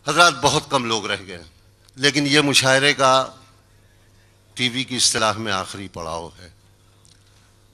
हज़रात बहुत कम लोग रह गए, लेकिन ये मुशायरे का टीवी की इस्तिलाह में आखिरी पड़ाव है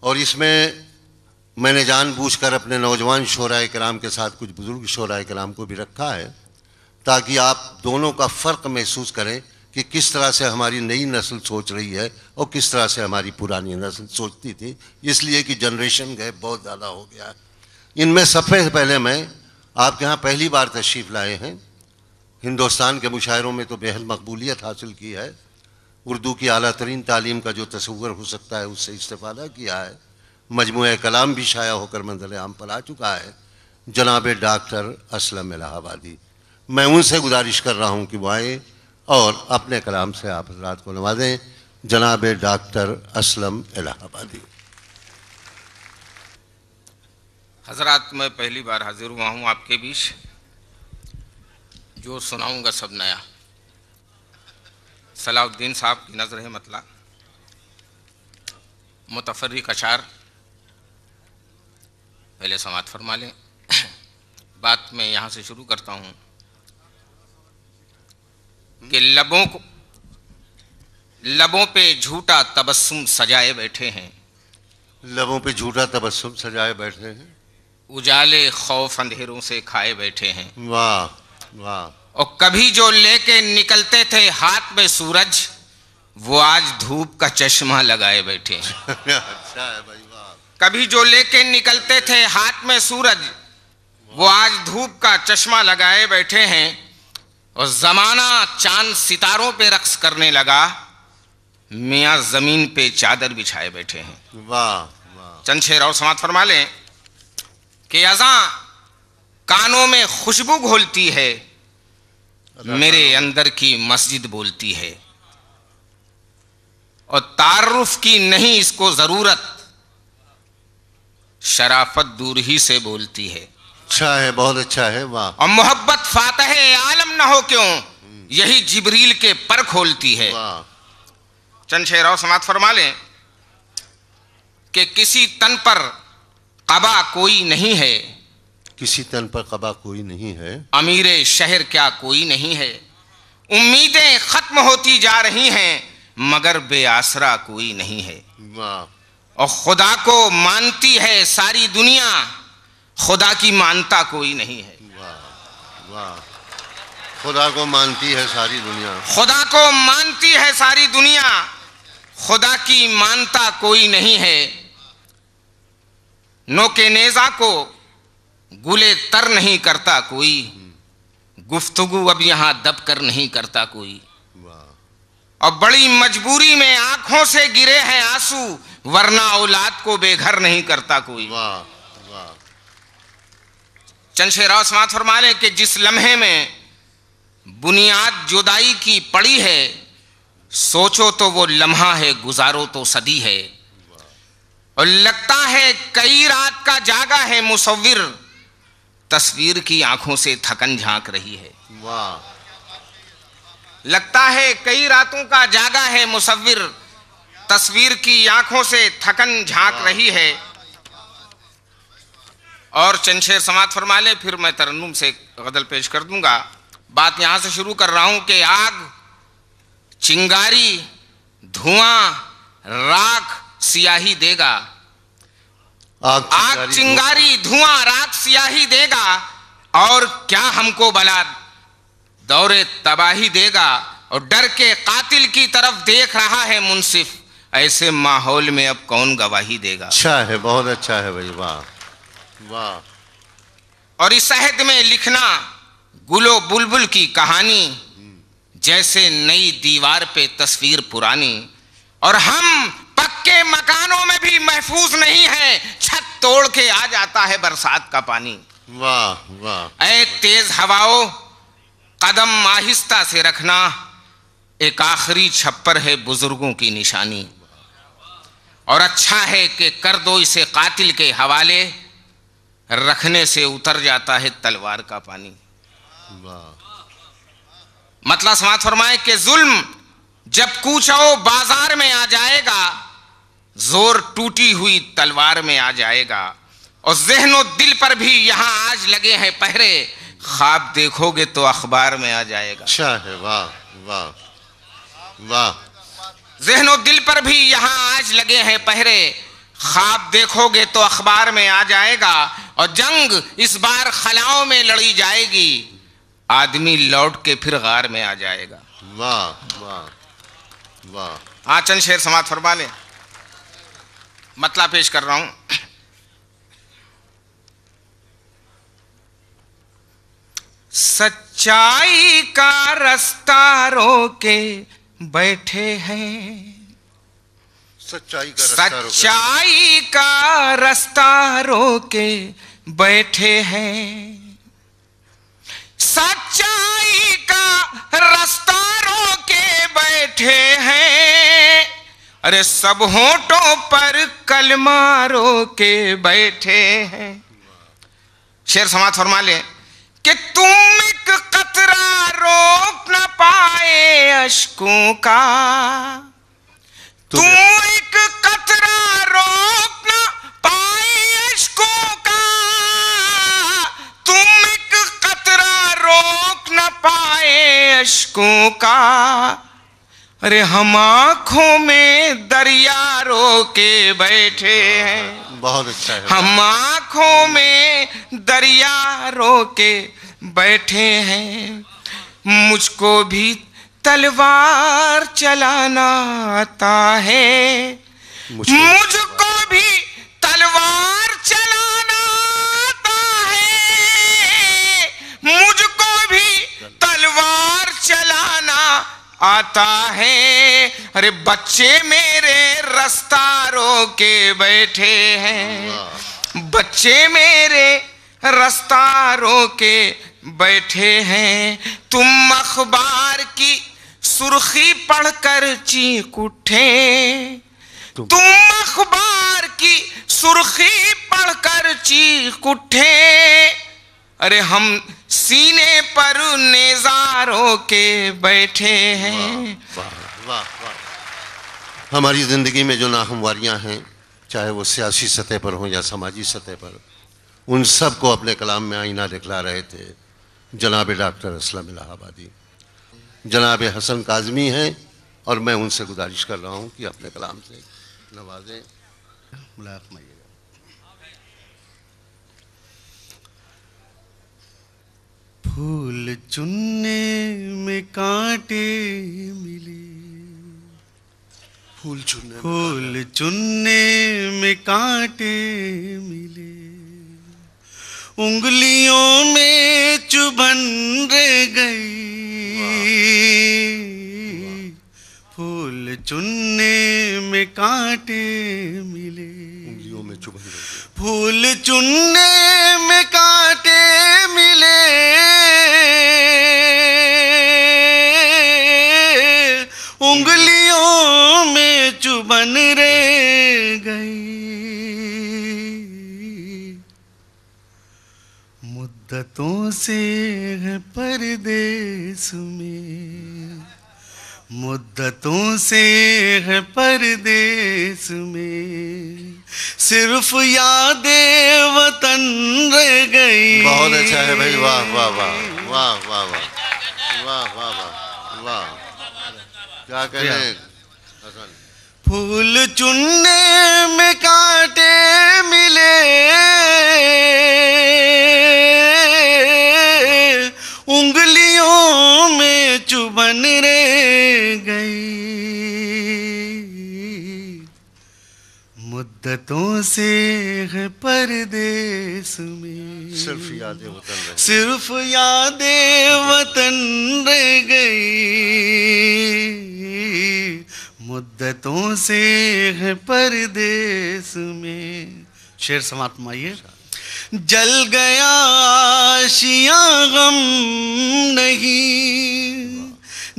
और इसमें मैंने जानबूझकर अपने नौजवान शोराए किराम के साथ कुछ बुज़ुर्ग शोराए किराम को भी रखा है ताकि आप दोनों का फ़र्क महसूस करें कि किस तरह से हमारी नई नस्ल सोच रही है और किस तरह से हमारी पुरानी नस्ल सोचती थी, इसलिए कि जनरेशन गैप बहुत ज़्यादा हो गया है। इनमें सबसे पहले मैं आपके यहाँ पहली बार तशरीफ़ लाए हैं। हिंदुस्तान के मुशायरों में तो बेहद मकबूलियत हासिल की है, उर्दू की आला तरीन तालीम का जो तस्वुर हो सकता है उससे इस्तेफ़ादा किया है, मजमूए कलाम भी शाया होकर मंज़िल आम पर आ चुका है। जनाब डॉक्टर असलम इलाहाबादी, मैं उनसे गुजारिश कर रहा हूँ कि वो आए और अपने कलाम से आप हज़रात को नवाजें। जनाब डॉक्टर असलम इलाहाबादी। हज़रात, मैं पहली बार हाजिर हुआ हूँ आपके बीच। जो सुनाऊँगा सब नया। सलाउद्दीन साहब की नज़र मतला, मुतफर्रिक अशार पहले समात फरमा लें। बात मैं यहाँ से शुरू करता हूँ कि लबों पे झूठा तबस्सुम सजाए बैठे हैं। लबों पे झूठा तबस्सुम सजाए बैठे हैं, उजाले खौफ अंधेरों से खाए बैठे हैं। वाह वाह। और कभी जो लेके निकलते थे हाथ में सूरज, वो आज धूप का चश्मा लगाए बैठे हैं। अच्छा है भाई, वाह। कभी जो लेके निकलते थे हाथ में सूरज, वो आज धूप का चश्मा लगाए बैठे हैं। और जमाना चांद सितारों पे रक्स करने लगा, मियाँ जमीन पे चादर बिछाए बैठे हैं। वाह वाह। चंद शेर और समात फरमा लें कि अज़ां कानों में खुशबू घोलती है, मेरे अंदर की मस्जिद बोलती है। और तारुफ की नहीं इसको जरूरत, शराफत दूर ही से बोलती है। अच्छा है, बहुत अच्छा है, वाह। और मोहब्बत फातह आलम न हो क्यों, यही जिब्रील के पर खोलती है। वाह। चंद शेर और समात फरमा लें कि किसी तन पर कबा कोई नहीं है, किसी तन पर कबा कोई नहीं है, अमीरे शहर क्या कोई नहीं है। उम्मीदें खत्म होती जा रही हैं, मगर बेआसरा कोई नहीं है। वाह। और खुदा को मानती है सारी दुनिया, खुदा की मानता कोई नहीं है। वाह वाह। खुदा को मानती है सारी दुनिया, खुदा को मानती है सारी दुनिया, खुदा की मानता कोई नहीं है। नोके नेजा को गुले तर नहीं करता कोई, गुफ्तगू अब यहाँ दब कर नहीं करता कोई। और बड़ी मजबूरी में आंखों से गिरे हैं आंसू, वरना औलाद को बेघर नहीं करता कोई। वाह वाह। चंद शेर समात फरमा ले कि जिस लम्हे में बुनियाद जुदाई की पड़ी है, सोचो तो वो लम्हा है, गुजारो तो सदी है। और लगता है कई रात का जागा है मुसव्विर, तस्वीर की आंखों से थकन झांक रही है। वाह। लगता है कई रातों का जागा है मुसव्विर, तस्वीर की आंखों से थकन झांक रही है। और चंद शेर समात फरमा ले, फिर मैं तरन्नुम से गजल पेश कर दूंगा। बात यहां से शुरू कर रहा हूं कि आग, चिंगारी, धुआं, राख, सियाही देगा। आग, चिंगारी, धुआं, राख, सियाही देगा। और क्या हमको बला दौरे तबाही देगा। और डर के कातिल की तरफ देख रहा है मुंसिफ, ऐसे माहौल में अब कौन गवाही देगा। अच्छा है, बहुत अच्छा है भाई, वाह वाह। और इस अहद में लिखना गुलो बुलबुल की कहानी, जैसे नई दीवार पे तस्वीर पुरानी। और हम पक्के मकानों में भी महफूज नहीं है, छत तोड़ के आ जाता है बरसात का पानी। वाह वाह। ऐ तेज हवाओं, कदम आहिस्ता से रखना, एक आखिरी छप्पर है बुजुर्गों की निशानी। और अच्छा है कि कर दो इसे कातिल के हवाले, रखने से उतर जाता है तलवार का पानी। मतलब समात फरमाए कि जुल्म जब कूचो बाजार में आ जाएगा, जोर टूटी हुई तलवार में आ जाएगा। और ज़हनो दिल पर भी यहां आज लगे हैं पहरे, ख्वाब देखोगे तो अखबार में आ जाएगा। अच्छा है, वाह वाह वाह। ज़हनो दिल पर भी यहाँ आज लगे हैं पहरे, ख्वाब देखोगे तो अखबार में आ जाएगा। और जंग इस बार खलाओं में लड़ी जाएगी, आदमी लौट के फिर गार में आ जाएगा। वाह वाह वाह। हाँ, चंद शेर समाप्त फरमा ले, मतला पेश कर रहा हूं। सच्चाई का रास्ता रोके बैठे हैं, सच्चाई का रास्ता रोके बैठे हैं, सच्चाई का रास्ता रोके बैठे हैं। अरे सब होठों पर कलमा रोके बैठे हैं। शेर समाप्त फरमा ले कि तुम एक कतरा रोक न पाए अश्कों का, तुम एक कतरा रोक न पाए अश्कों का, तुम एक कतरा रोक न पाए अश्कों का। अरे हम आंखों में दरिया रोके बैठे हैं। बहुत अच्छा है। हम आंखों में दरिया रोके बैठे हैं। मुझको भी तलवार चलाना आता है, मुझको भी तलवार चलाना आता है, मुझको भी तलवार चलाना आता है। अरे बच्चे मेरे रास्ता रोके बैठे हैं, बच्चे मेरे रास्ता रोके बैठे हैं। तुम अखबार की सुर्खी पढ़कर चीख उठे, तुम अखबार की सुर्खी पढ़कर चीख उठे। अरे हम सीने पर नेज़ारों के बैठे हैं। वाह वाह वाह। हमारी ज़िंदगी में जो नाहमवारियाँ हैं, चाहे वो सियासी सतह पर हों या समाजी सतह पर, उन सब को अपने कलाम में आईना दिखला रहे थे जनाब डॉक्टर असलम इलाहाबादी। जनाब हसन काज़मी हैं और मैं उनसे गुजारिश कर रहा हूँ कि अपने कलाम से नवाजें। फूल चुनने में कांटे मिले, फूल चुनने में कांटे मिले, उंगलियों में चुभन रह गई। फूल चुनने में कांटे मिले, उंगलियों में चुभन रह गई। फूल चुनने में कांटे मिले, उंगलियों में चुभन रह गई। मुद्दतों से है परदेस में, मुद्दतों से है परदेस में, सिर्फ यादें वतन रह गई। बहुत अच्छा है भाई, वाह वाह वाह वाह वाह वाह वाह वाह वाह वाह। क्या कहें हसन। फूल चुनने में कांटे मिले, उंगलियों में चुभन रह गई। मुद्दतों से है परदेस में, सिर्फ यादें वतन रह गई, सिर्फ यादें वतन रह गई। मुद्दतों से है परदेस में। शेर समाप्त माइए। जल गया आशियां गम नहीं,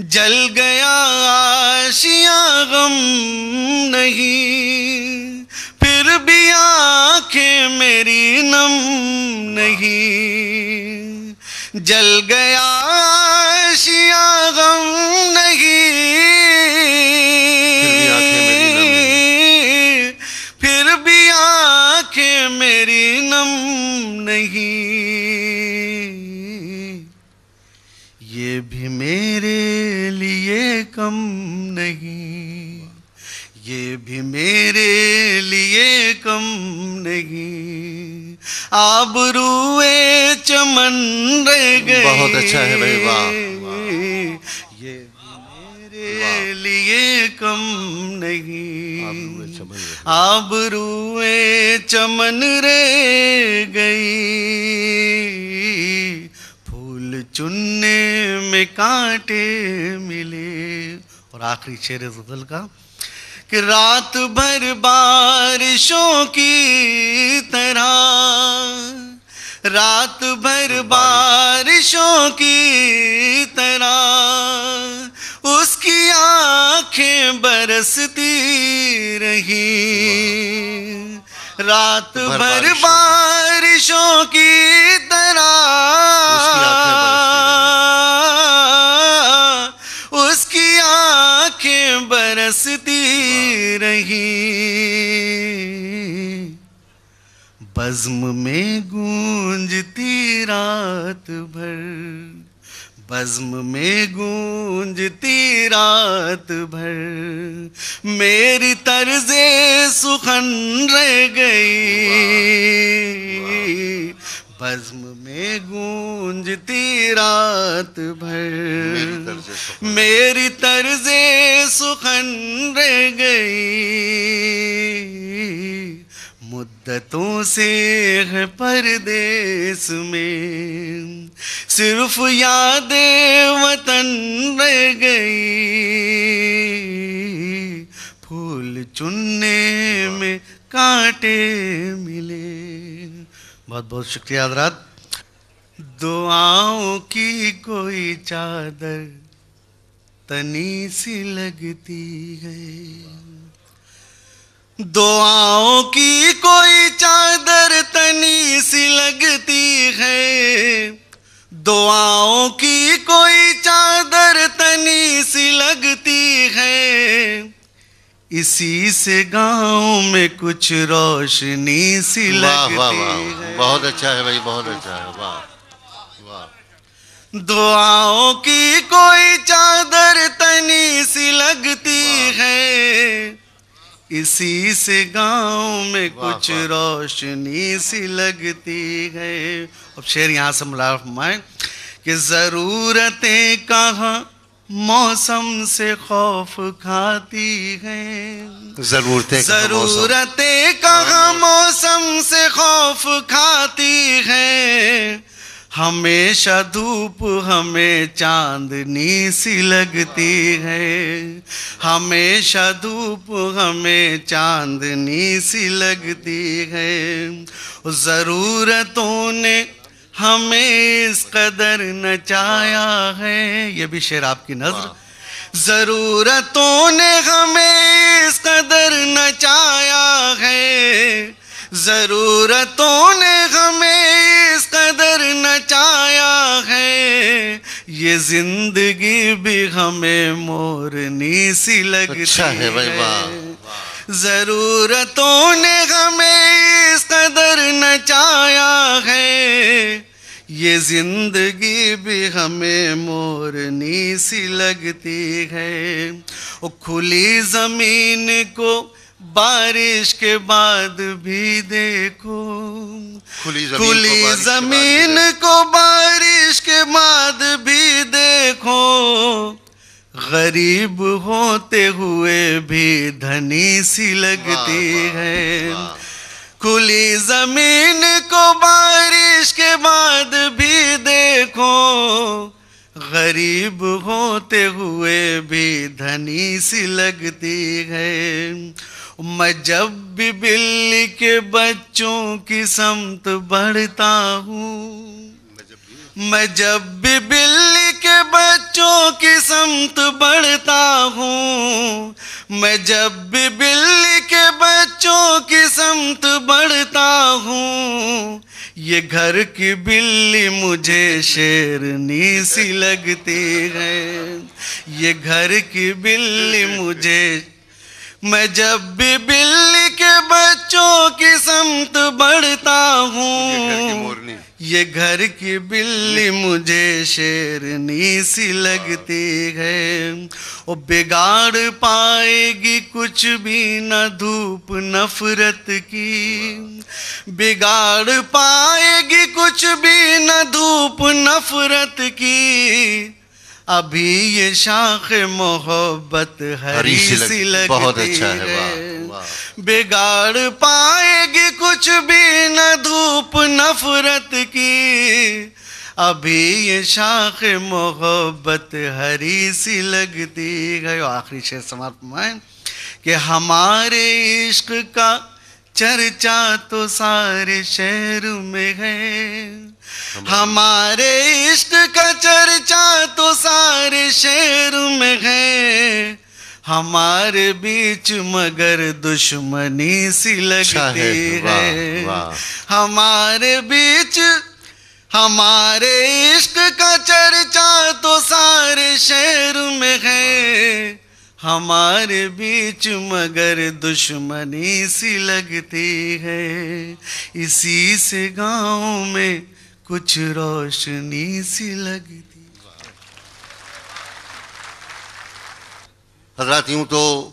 जल गया आशियां गम नहीं, फिर भी आंखें मेरी नम नहीं। जल गया आशियां गम नहीं, फिर भी आंखें मेरी नम नहीं। भी मेरे लिए कम नहीं, ये भी मेरे लिए कम नहीं, आबरूए चमन रह गए। बहुत अच्छा है भाई, वाह, वाह। ये भी मेरे लिए कम नहीं, आबरूए चमन रह गई, फूल चुनने में कांटे मिले। और आखिरी शेर ग़ज़ल का कि रात भर बारिशों की तरह, रात भर बारिशों की तरह उसकी आंखें बरसती रही, रात भर बारिशों की तरह उसकी आंखें बरसती रही, बज़्म में गूंजती रात भर, बज़्म में गूंजती रात भर, मेरी तर्ज़े सुखन रह गई, बज़्म में गूंजती रात भर, मेरी तर्ज़े सुखन रह गई, मुद्दतों से है परदेस में, सिर्फ यादें वतन रह गई, फूल चुनने में कांटे मिले। बहुत बहुत शुक्रिया हज़रात। दुआओं की कोई चादर तनी सी लगती है, दुआओं की कोई चादर तनी सी लगती है, दुआओं की कोई चादर तनी सी लगती है, इसी से गांव में कुछ रोशनी सी लगती है। बहुत अच्छा है भाई, बहुत अच्छा है, वाह वाह। दुआओं की कोई चादर तनी सी लगती है, इसी से गांव में कुछ रोशनी सी लगती है। अब शेर यहाँ से मुलाकात फरमाएं कि ज़रूरतें कहाँ मौसम से खौफ खाती हैं, ज़रूरतें कहाँ मौसम से खौफ खाती हैं, हमेशा धूप हमें चांदनी सी लगती है, हमेशा धूप हमें चांदनी सी लगती है, ज़रूरतों ने हमें इस कदर नचाया है। ये भी शेर आपकी नज़र। ज़रूरतों ने हमें इस कदर नचाया है, ज़रूरतों ने हमें इस कदर नचाया है, ये जिंदगी भी हमें मोरनी सी लगती अच्छा है भाई, वाह। ज़रूरतों ने हमें इस कदर नचाया है, ये जिंदगी भी हमें मोरनी सी लगती है। ओ खुली ज़मीन को बारिश के बाद भी देखो, खुली ज़मीन को बारिश के बाद भी देखो, गरीब होते हुए भी धनी सी लगती है। खुली ज़मीन को बारिश के बाद भी देखो, गरीब होते हुए भी धनी सी लगती है। मैं जब भी बिल्ली के बच्चों की समत बढ़ता हूँ, मैं जब भी बिल्ली के बच्चों की समत बढ़ता हूँ, मैं जब भी बिल्ली के बच्चों की समत बढ़ता हूँ, ये घर की बिल्ली मुझे शेरनी सी लगती है, ये घर की बिल्ली मुझे। मैं जब भी बिल्ली के बच्चों की समत बढ़ता हूँ, ये घर की बिल्ली मुझे शेरनी सी लगती है। वो बिगाड़ पाएगी कुछ भी न धूप नफरत की, बिगाड़ पाएगी कुछ भी न धूप नफरत की। अभी ये शाख मोहब्बत हरी सी लगती बहुत अच्छा है, है। वाह, वाह। बिगाड़ पाएगी कुछ भी न धूप नफरत की। अभी ये शाख मोहब्बत हरी सी लगती है। आखिरी शेर समाप्त कि हमारे इश्क का चर्चा तो सारे शहर में है, हमारे इश्क का चर्चा तो सारे शहर में है। हमारे बीच मगर दुश्मनी सी लगती है। हमारे बीच हमारे इश्क का चर्चा तो सारे शहर में है। हमारे बीच मगर दुश्मनी सी लगती है। इसी से गाँव में कुछ रोशनी सी लगती। हजरात यूं तो